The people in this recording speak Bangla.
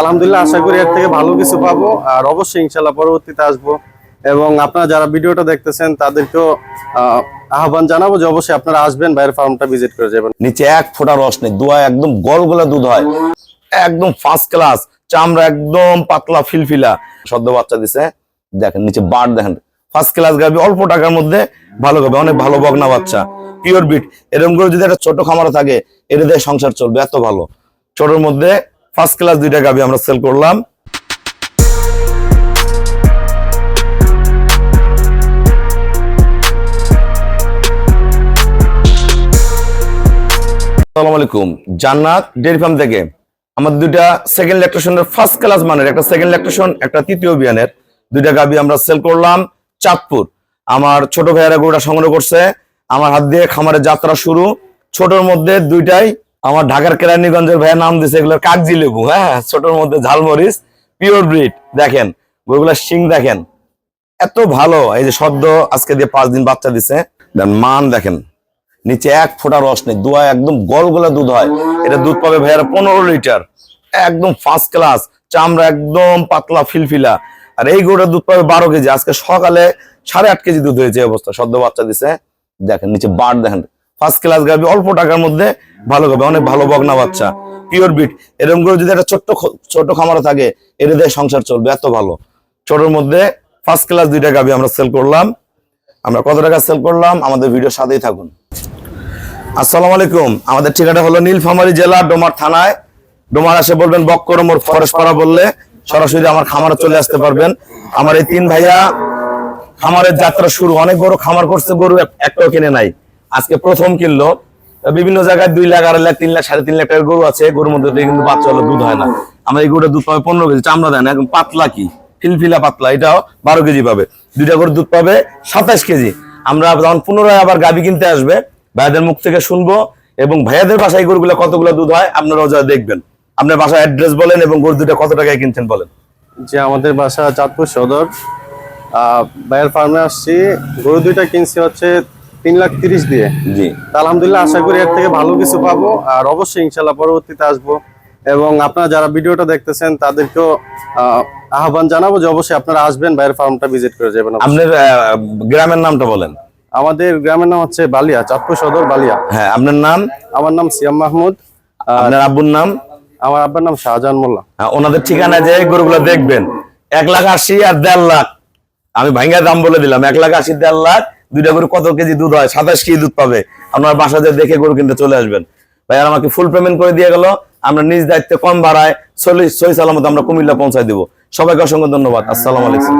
আলহামদুলিল্লাহ আশা করি এর থেকে ভালো কিছু পাবো, আর অবশ্যই ইনশাআল্লাহ পরবর্তীতে আসবো। এবং আপনারা যারা ভিডিওটা দেখতেছেন তাদেরকেও আহ্বান জানাবো যে অবশ্যই আপনারা আসবেন, ভাইয়ের ফার্মটা ভিজিট করে যাবেন। নিচে এক ফোঁটা রস নেই, দুয়া একদম গলগলা দুধ হয়, একদম ফার্স্ট ক্লাস, চামড়া একদম পাতলা ফিলফিলা, সদ্য বাচ্চা দিছে। দেখেন নিচে বার দেখেন, ফার্স্ট ক্লাস গাবি, অল্প টাকার মধ্যে ভালো গাবি, অনেক ভালো বকনা বাচ্চা, পিওর বিট। এরকম করে যদি একটা ছোট খামার থাকে, এটা দিয়ে সংসার চলবে, এত ভালো। ছোটর মধ্যে ফার্স্ট ক্লাস দুইটা গাবি আমরা সেল করলাম। আসসালামু আলাইকুম, জান্নাত ডেয়ারি ফার্ম থেকে আমাদের দুইটা সেকেন্ড ল্যাকটেশনের ফার্স্ট ক্লাস মানের, একটা সেকেন্ড ল্যাকটেশন, একটা তৃতীয় বিয়ানের দুইটা গাবি আমরা সেল করলাম চাঁদপুর। আমার ছোট ভাইয়েরা গরুটা সংগ্রহ করছে, আমার হাত দিয়ে খামারের যাত্রা শুরু। ছোটর মধ্যে দুইটাই আমার ঢাকার কেরানীগঞ্জের ভাইয়ের নাম দিয়েছে, এগুলোর কাগজি লেবু। হ্যাঁ, ছোটর মধ্যে ঝালমরিচ, পিওর ব্রিড। দেখেন গরুগুলার শিং দেখেন, এত ভালো। এই যে সদ্য আজকে দিয়ে 5 দিন বাচ্চা দিছে, মান দেখেন, নিচে এক ফোঁটা রস নেই, দুয়া একদম গলগলা দুধ হয়। এটা দুধ পাবে ভাইয়ারা 15 লিটার, একদম ফার্স্ট ক্লাস, চামড়া একদম পাতলা ফিলফিলা। আর এই গরুটার দুধ পাবে 12 কেজি। আজকে সকালে 8.5 কেজি দুধ হয়েছে অবস্থা, সদ্য বাচ্চা দিছে। দেখেন নিচে বার দেখেন, ফার্স্ট ক্লাস গাবি, অল্প টাকার মধ্যে ভালো গাবি, অনেক ভালো বকনা বাচ্চা, পিওর বিট। এরকম করে যদি একটা ছোট খামারে থাকে, এটা দিয়ে সংসার চলবে, এত ভালো। ছোটর মধ্যে ফার্স্ট ক্লাস দুইটা গাবি আমরা সেল করলাম। আমরা কত টাকা সেল করলাম আমাদের ভিডিওর সাথেই থাকুন। আসসালামু আলাইকুম, আমাদের ঠিকানা হলো নীলফামারী জেলা, ডোমার থানায়। ডোমার আসে বলবেন বক্করম ওর ফরেস্টপাড়া বললে সরাসরি আমার খামারে চলে আসতে পারবেন। আমার এই 3 ভাইয়া খামারের যাত্রা শুরু, অনেক বড় খামার করছে, গরু একটাও কিনে নাই, আজকে প্রথম কিনলো। বিভিন্ন জায়গায় 2 লাখ, 2.5 লাখ, 3 লাখ, 3.5 লাখ টাকার গরু আছে, গরুর মধ্যে কিন্তু বাচ্চা হলো দুধ হয় না। আমার এই গরুটা দুধ পাবে 15 কেজি, চামড়া দেয় না, একদম পাতলা, কি ফিলফিলা পাতলা। এটাও 12 কেজি পাবে। দুইটা করে দুধ পাবে 27 কেজি। আমরা যখন পুনরায় আবার গাবি কিনতে আসবে, ভাইয়াদের মুখ থেকে শুনবো, এবং ভাইয়াদের বাসায় গরুগুলো কতগুলো দুধ হয় আপনারাও যা দেখবেন। আপনার বাসার অ্যাড্রেস বলেন এবং গরু দুটো কত টাকায় কিনছেন বলেন। যে আমাদের বাসা চাঁদপুর সদর, ভাইয়ের ফার্মে আসছি। গরু দুইটা কিনছি হচ্ছে 3,30,000 দিয়ে। জি, আলহামদুলিল্লাহ আশা করি এর থেকে ভালো কিছু পাবো, আর অবশ্যই ইনশাআল্লাহ পরবর্তীতে আসবো। এবং আপনারা যারা ভিডিওটা দেখতেছেন তাদেরকেও আহ্বান জানাবো যে অবশ্যই আপনারা আসবেন, ভাইয়ের ফার্মটা ভিজিট করে যাবেন। আপনার গ্রামের নামটা বলেন। আমাদের গ্রামের নাম হচ্ছে বালিয়া, চাঁদপুর সদর বালিয়া। হ্যাঁ, আপনার নাম? আমার নাম সিয়াম মাহমুদ। আপনার আব্বুর নাম? আমার আব্বার নাম শাহজাহান মোল্লা। ওনাদের ঠিকানা যে গরুগুলো দেখবেন, 1,80,000 আর 1.5 লাখ, আমি ভাঙ্গা দাম বলে দিলাম, 1,80,000 1.5 লাখ। দুইটা গরু কত কেজি দুধ হয়? 27 কেজি দুধ পাবে। আপনার বাসাতে দেখে গরু কিনতে চলে আসবেন। ভাই আর আমাকে ফুল পেমেন্ট করে দিয়ে গেল, আমরা নিজ দায়িত্বে কম ভাড়ায় সহি সালামত আমরা কুমিল্লা পৌঁছায় দিব। সবাইকে অসংখ্য ধন্যবাদ। আসসালামু আলাইকুম।